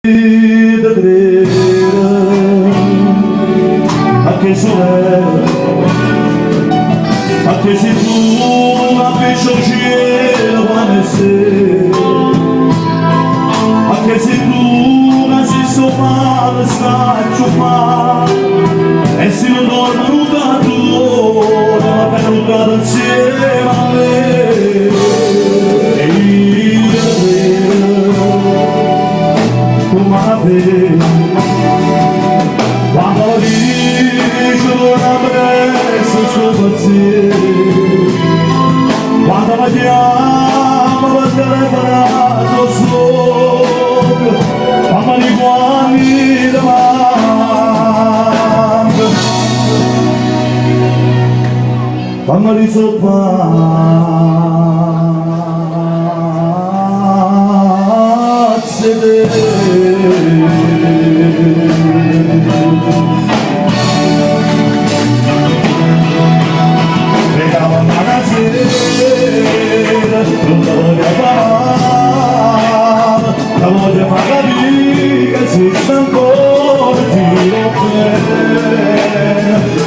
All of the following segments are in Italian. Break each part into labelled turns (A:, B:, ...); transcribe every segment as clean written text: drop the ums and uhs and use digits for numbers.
A: da credere anche sorella, anche se tu la pesce al cielo quando sei, anche se tu la sei sopra stai ciuffata e se non dormo tanto la venuta insieme a me. Quando dico una presa sul pensiero, quando mi chiamo per telefonato sopra, quando li guardi davanti, quando li sopazzi la voglio far capire che esiste ancora tiro bene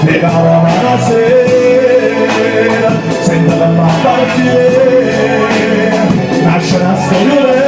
A: e la sera sento la partire nasce una storia